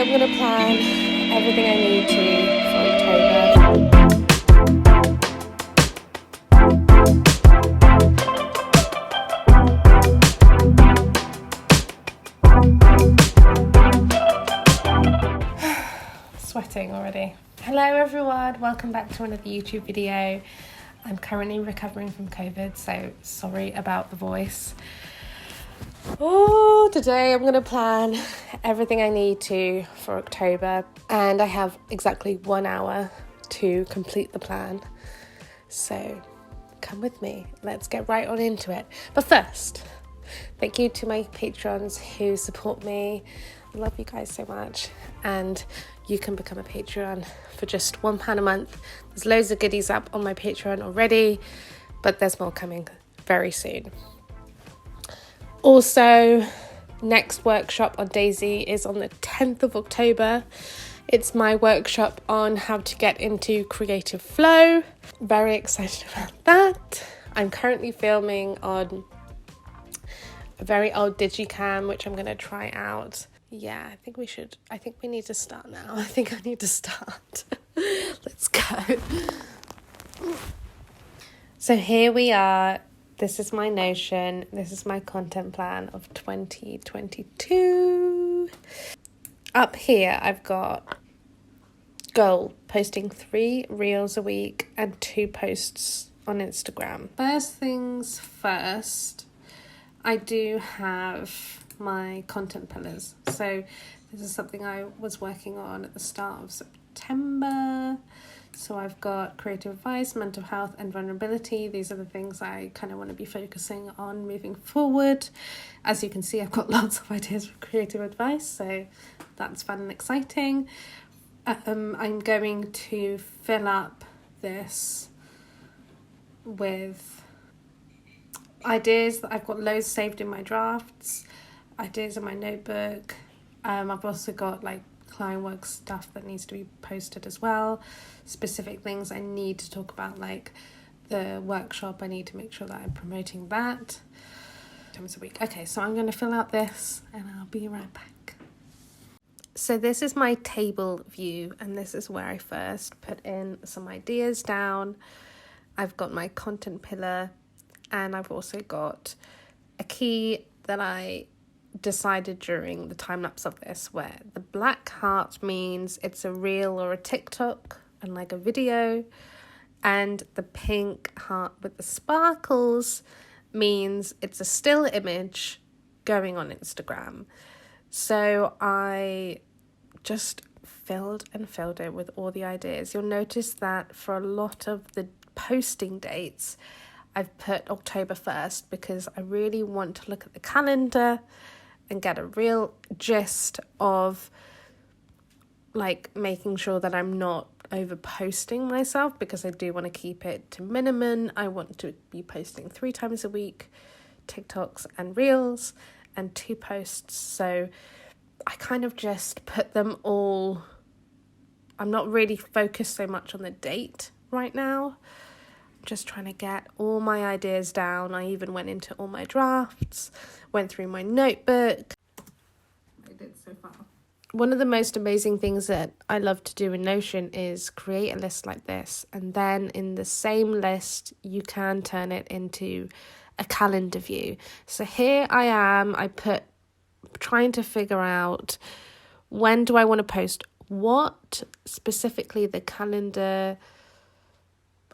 I'm going to plan everything I need to for October. Sweating already. Hello everyone, welcome back to another YouTube video. I'm currently recovering from COVID, so sorry about the voice. Today I'm going to plan everything I need to for October, and I have exactly 1 hour to complete the plan. So come with me, let's get right on into it. But first, thank you to my patrons who support me. I love you guys so much, and you can become a Patreon for just £1 a month. There's loads of goodies up on my Patreon already, but there's more coming very soon. Also, next workshop on Daisy is on the 10th of October. It's my workshop on how to get into creative flow. Very excited about that. I'm currently filming on a very old digicam, which I'm going to try out. Yeah, I think we need to start now. I think I need to start. Let's go. So here we are. This is my Notion. This is my content plan of 2022. Up here, I've got goal, posting 3 reels a week and 2 posts on Instagram. First things first, I do have my content pillars. So this is something I was working on at the start of September. So I've got creative advice, mental health and vulnerability. These are the things I kind of want to be focusing on moving forward. As you can see, I've got lots of ideas for creative advice, so that's fun and exciting. I'm going to fill up this with ideas that I've got loads saved in my drafts, ideas in my notebook. I've also got like client work stuff that needs to be posted as well, specific things I need to talk about, like the workshop. I need to make sure that I'm promoting that times a week. Okay, so I'm going to fill out this and I'll be right back. So this is my table view, and this is where I first put in some ideas down. I've got my content pillar, and I've also got a key that I decided during the time lapse of this, where the black heart means it's a reel or a TikTok and like a video, and the pink heart with the sparkles means it's a still image going on Instagram. So I just filled it with all the ideas. You'll notice that for a lot of the posting dates I've put October 1st because I really want to look at the calendar and get a real gist of like making sure that I'm not over posting myself, because I do want to keep it to minimum. I want to be posting 3 times a week, TikToks and reels, and 2 posts. So I kind of just put them all. I'm not really focused so much on the date right now. I'm just trying to get all my ideas down. I even went into all my drafts, went through my notebook. I did so far. One of the most amazing things that I love to do in Notion is create a list like this, and then in the same list you can turn it into a calendar view. So here I am, trying to figure out when do I want to post what. Specifically, the calendar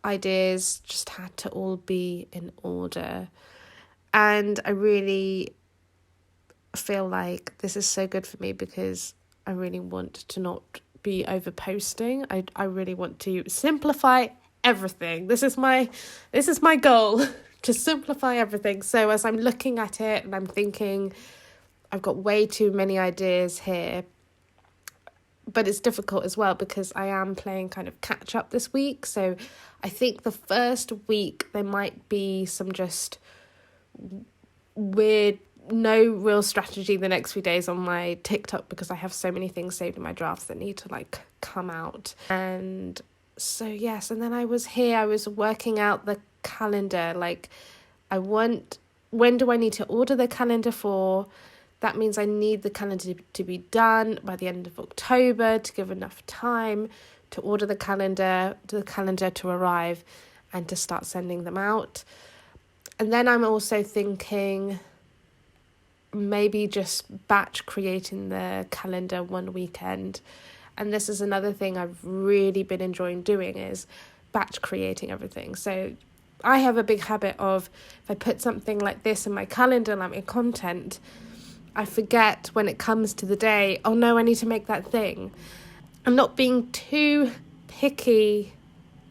ideas just had to all be in order, and I really feel like this is so good for me because I really want to not be over posting. I really want to simplify everything. This is my goal, to simplify everything. So as I'm looking at it and I'm thinking, I've got way too many ideas here, but it's difficult as well because I am playing kind of catch up this week. So I think the first week there might be some just weird, no real strategy the next few days on my TikTok because I have so many things saved in my drafts that need to like come out. And so yes, and then I was working out the calendar, like when do I need to order the calendar for? That means I need the calendar to be done by the end of October to give enough time to order the calendar to arrive and to start sending them out. And then I'm also thinking maybe just batch creating the calendar one weekend. And this is another thing I've really been enjoying doing, is batch creating everything. So I have a big habit of, if I put something like this in my calendar, like my content, I forget when it comes to the day, oh no, I need to make that thing. I'm not being too picky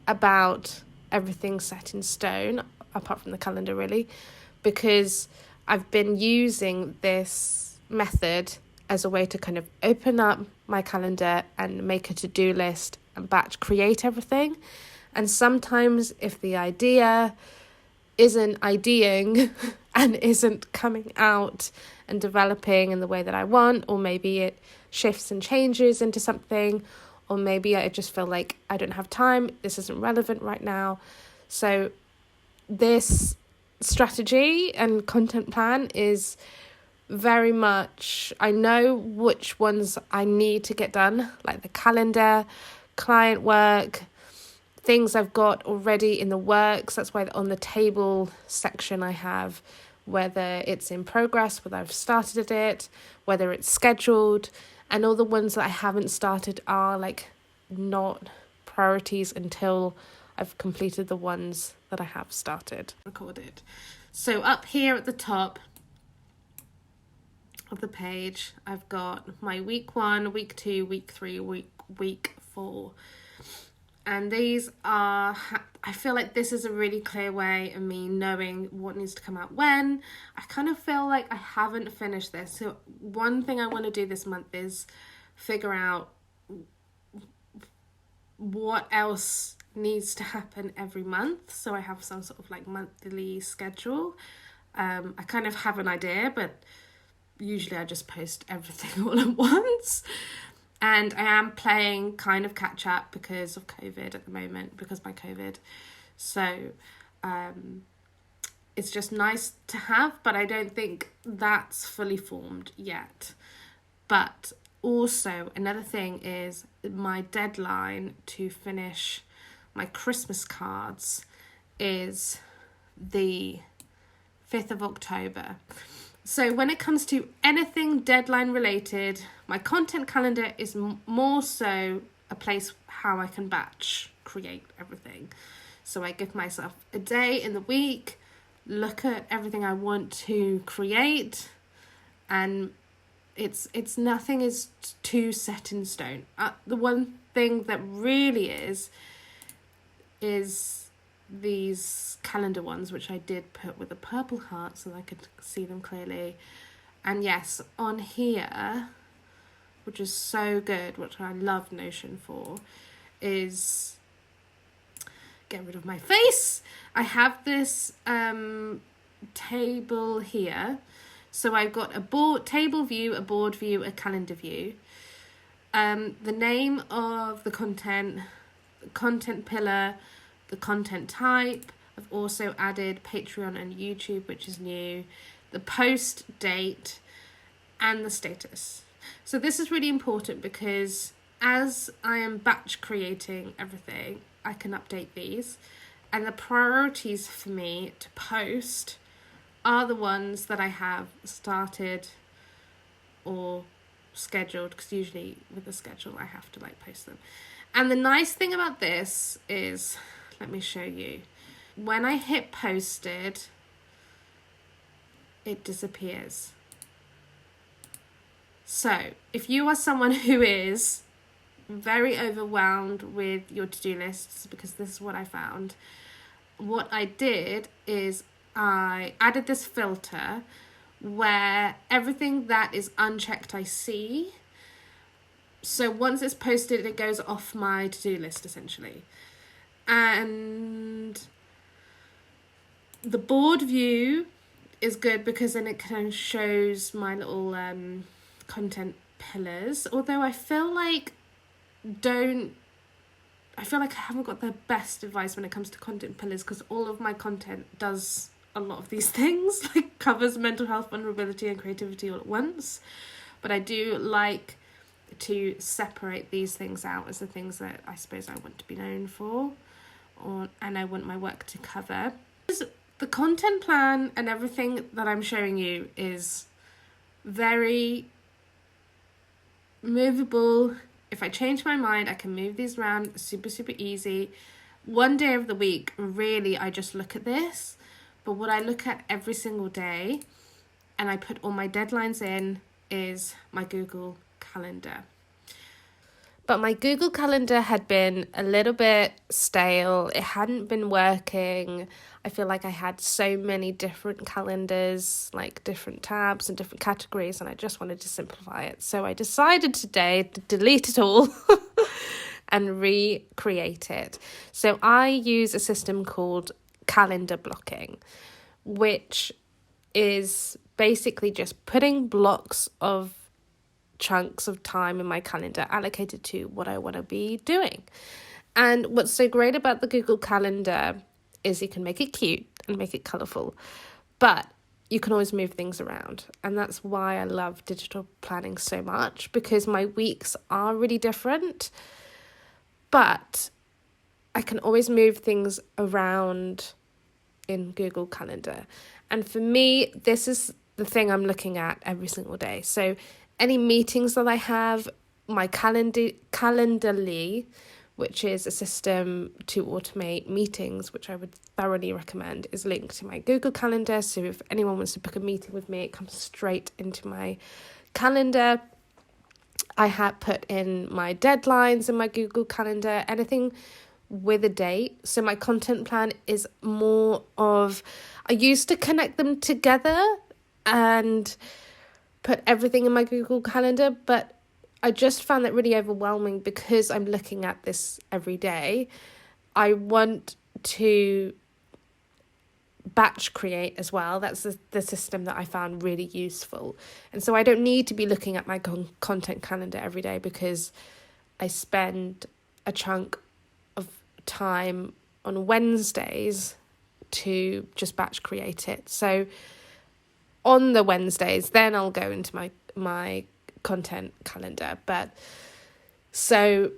about everything set in stone, apart from the calendar really, because I've been using this method as a way to kind of open up my calendar and make a to-do list and batch create everything. And sometimes if the idea isn't ideating and isn't coming out and developing in the way that I want, or maybe it shifts and changes into something, or maybe I just feel like I don't have time, this isn't relevant right now. So this strategy and content plan is very much, I know which ones I need to get done, like the calendar, client work, things I've got already in the works. That's why on the table section I have whether it's in progress, whether I've started it, whether it's scheduled, and all the ones that I haven't started are like not priorities until I've completed the ones that I have started, recorded. So up here at the top of the page, I've got my week 1, week 2, week 3, week 4. And these are, I feel like this is a really clear way of me knowing what needs to come out when. I kind of feel like I haven't finished this. So one thing I want to do this month is figure out what else needs to happen every month. So I have some sort of like monthly schedule. I kind of have an idea, but usually I just post everything all at once. And I am playing kind of catch up because of COVID at the moment, because of my COVID. So it's just nice to have, but I don't think that's fully formed yet. But also another thing is my deadline to finish my Christmas cards is the 5th of October. So when it comes to anything deadline related, my content calendar is more so a place how I can batch create everything. So I give myself a day in the week, look at everything I want to create, and it's nothing is too set in stone. The one thing that really is these calendar ones, which I did put with a purple heart so I could see them clearly. And yes, on here, which is so good, which I love Notion for, is, get rid of my face, I have this table here. So I've got a table view, a board view, a calendar view. The name of the content pillar, the content type. I've also added Patreon and YouTube, which is new, the post date, and the status. So this is really important because as I am batch creating everything, I can update these. And the priorities for me to post are the ones that I have started or scheduled, because usually with the schedule I have to like post them. And the nice thing about this is, let me show you. When I hit posted, it disappears. So if you are someone who is very overwhelmed with your to-do lists, because this is what I found, what I did is I added this filter where everything that is unchecked I see. So once it's posted, it goes off my to-do list essentially. And the board view is good because then it kind of shows my little content pillars. Although I feel like I haven't got the best advice when it comes to content pillars, because all of my content does a lot of these things, like covers mental health, vulnerability and creativity all at once. But I do like to separate these things out as the things that I suppose I want to be known for, and I want my work to cover. The content plan and everything that I'm showing you is very movable. If I change my mind, I can move these around super easy. One day of the week, really, I just look at this. But what I look at every single day, and I put all my deadlines in, is my Google Calendar. But my Google Calendar had been a little bit stale. It hadn't been working. I feel like I had so many different calendars, like different tabs and different categories, and I just wanted to simplify it. So I decided today to delete it all and recreate it. So I use a system called calendar blocking, which is basically just putting blocks of chunks of time in my calendar allocated to what I want to be doing. And what's so great about the Google Calendar is you can make it cute and make it colourful, but you can always move things around. And that's why I love digital planning so much, because my weeks are really different, but I can always move things around in Google Calendar. And for me, this is the thing I'm looking at every single day. So any meetings that I have, my Calendarly, which is a system to automate meetings, which I would thoroughly recommend, is linked to my Google Calendar. So if anyone wants to book a meeting with me, it comes straight into my calendar. I had put in my deadlines in my Google Calendar, anything with a date. So my content plan is more of, I used to connect them together and put everything in my Google Calendar, but I just found that really overwhelming because I'm looking at this every day. I want to batch create as well. That's the system that I found really useful. And so I don't need to be looking at my content calendar every day, because I spend a chunk of time on Wednesdays to just batch create it. So on the Wednesdays, then I'll go into my content calendar. But so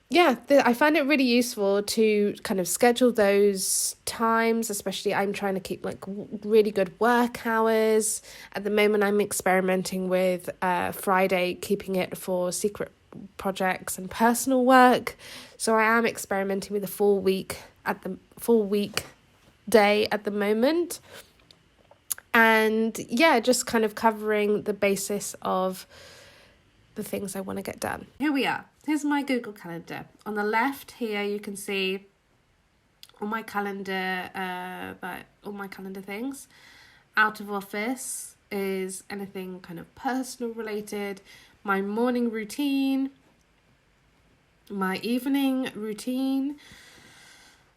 yeah, I find it really useful to kind of schedule those times, especially I'm trying to keep like really good work hours. At the moment, I'm experimenting with Friday, keeping it for secret projects and personal work. So I am experimenting with a full week day at the moment. And yeah, just kind of covering the basis of the things I want to get done. Here we are. Here's my Google Calendar. On the left here, you can see all my calendar, things. Out of office is anything kind of personal related. My morning routine, my evening routine.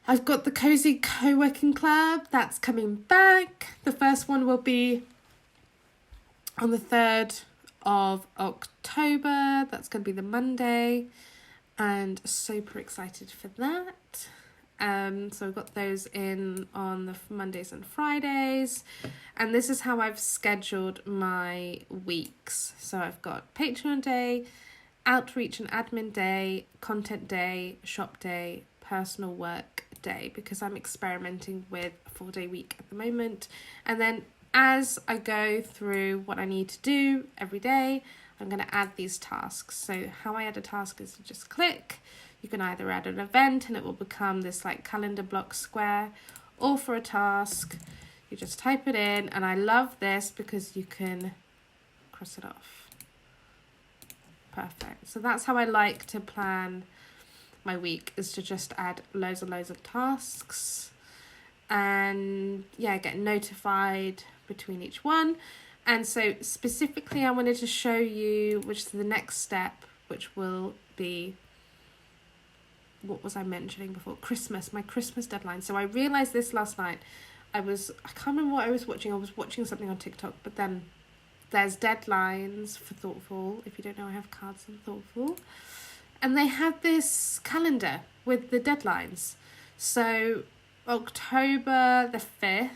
I've got the Cozy Co-working Club, that's coming back. The first one will be on the 3rd of October. That's going to be the Monday, and super excited for that. So I've got those in on the Mondays and Fridays, and this is how I've scheduled my weeks. So I've got Patreon day, outreach and admin day, content day, shop day, personal work day, because I'm experimenting with a 4-day week at the moment. And then as I go through what I need to do every day, I'm going to add these tasks. So how I add a task is to just click. You can either add an event and it will become this like calendar block square, or for a task, you just type it in. And I love this because you can cross it off. Perfect. So that's how I like to plan my week, is to just add loads and loads of tasks, and yeah, get notified between each one. And so specifically I wanted to show you, which is the next step, which will be, what was I mentioning before? Christmas, my Christmas deadline. So I realised this last night. I can't remember what I was watching. I was watching something on TikTok, but then there's deadlines for Thoughtful. If you don't know, I have cards on Thoughtful. And they have this calendar with the deadlines. So October the 5th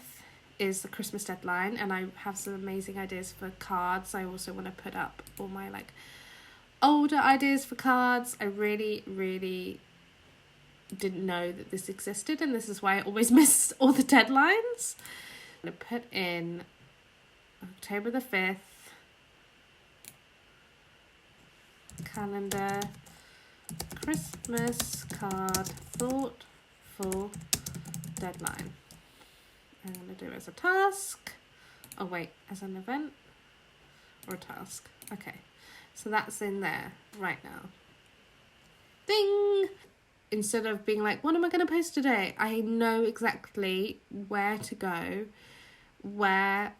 is the Christmas deadline, and I have some amazing ideas for cards. I also want to put up all my like older ideas for cards. I really didn't know that this existed, and this is why I always miss all the deadlines. I'm going to put in October the 5th, calendar, Christmas card, thoughtful deadline. I'm going to do it as a task. Oh wait, as an event or a task. Okay, so that's in there right now. Ding! Instead of being like, what am I going to post today? I know exactly where to go, where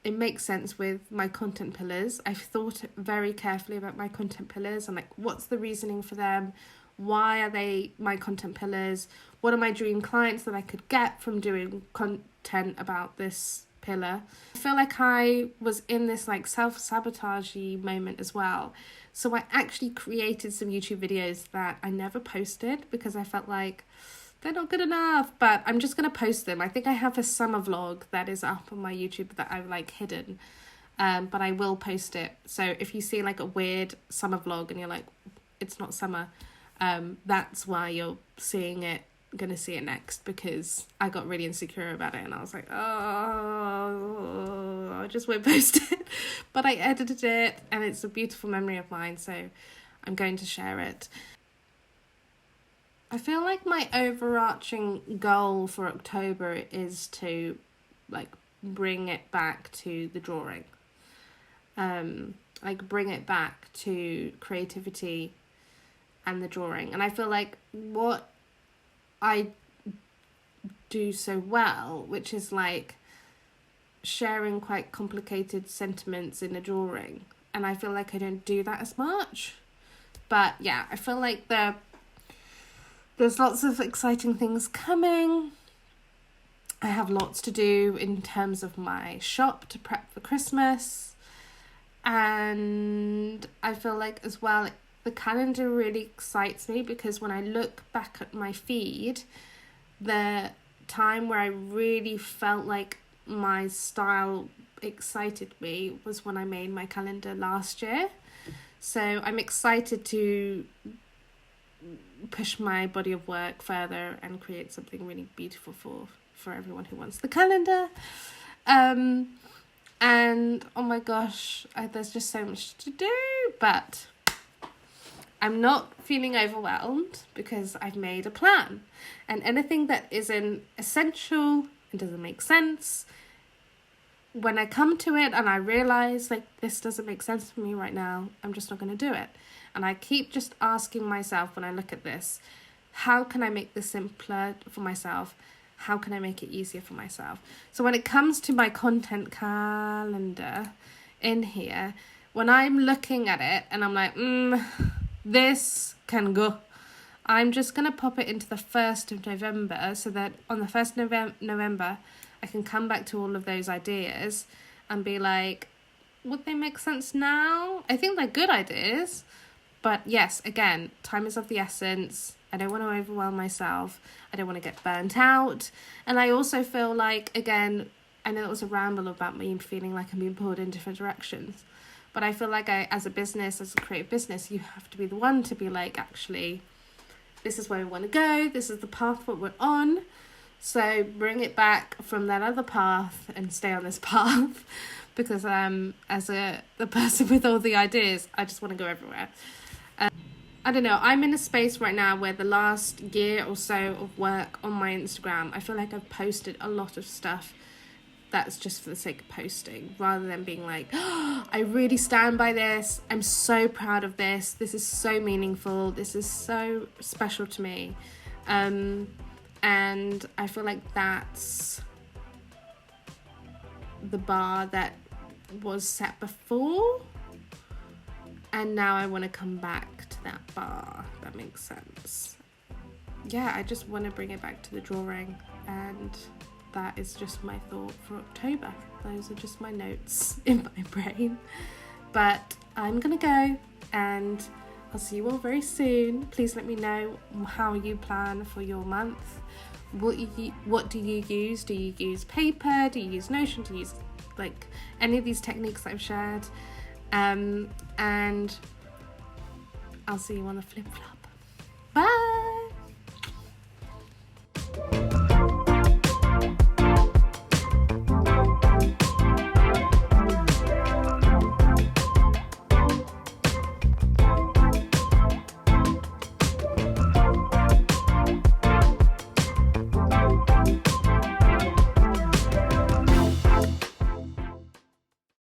it makes sense with my content pillars. I've thought very carefully about my content pillars and like, what's the reasoning for them? Why are they my content pillars? What are my dream clients that I could get from doing content about this pillar? I feel like I was in this like self-sabotagey moment as well. So I actually created some YouTube videos that I never posted because I felt like they're not good enough, but I'm just going to post them. I think I have a summer vlog that is up on my YouTube that I've like hidden, but I will post it. So if you see like a weird summer vlog and you're like, it's not summer, that's why you're gonna see it next, because I got really insecure about it and I was like, oh, I just won't post it. But I edited it and it's a beautiful memory of mine, so I'm going to share it. I feel like my overarching goal for October is to like bring it back to the drawing, like bring it back to creativity and the drawing. And I feel like what I do so well, which is like sharing quite complicated sentiments in a drawing, and I feel like I don't do that as much. But yeah, I feel like there's lots of exciting things coming. I have lots to do in terms of my shop to prep for Christmas, and I feel like as well the calendar really excites me, because when I look back at my feed, the time where I really felt like my style excited me was when I made my calendar last year. So I'm excited to push my body of work further and create something really beautiful for everyone who wants the calendar. And oh my gosh, there's just so much to do, but I'm not feeling overwhelmed because I've made a plan. And anything that isn't essential and doesn't make sense, when I come to it and I realise like this doesn't make sense for me right now, I'm just not going to do it. And I keep just asking myself when I look at this, how can I make this simpler for myself? How can I make it easier for myself? So when it comes to my content calendar in here, when I'm looking at it and I'm like, this can go, I'm just going to pop it into the 1st of November so that on the 1st of November, I can come back to all of those ideas and be like, would they make sense now? I think they're good ideas. But yes, again, time is of the essence. I don't want to overwhelm myself. I don't want to get burnt out. And I also feel like, again, I know it was a ramble about me feeling like I'm being pulled in different directions. But I feel like as a business, as a creative business, you have to be the one to be like, actually, this is where we want to go. This is the path that we're on. So bring it back from that other path and stay on this path. Because as the person with all the ideas, I just want to go everywhere. I don't know, I'm in a space right now where the last year or so of work on my Instagram, I feel like I've posted a lot of stuff that's just for the sake of posting, rather than being like, oh, I really stand by this, I'm so proud of this is so meaningful, this is so special to me. And I feel like that's the bar that was set before, and now I want to come back to that bar, if that makes sense. Yeah, I just want to bring it back to the drawing, and that is just my thought for October. Those are just my notes in my brain. But I'm gonna go, and I'll see you all very soon. Please let me know how you plan for your month, what do you use? Do you use paper? Do you use Notion? Do you use like any of these techniques that I've shared? And I'll see you on the flip flop.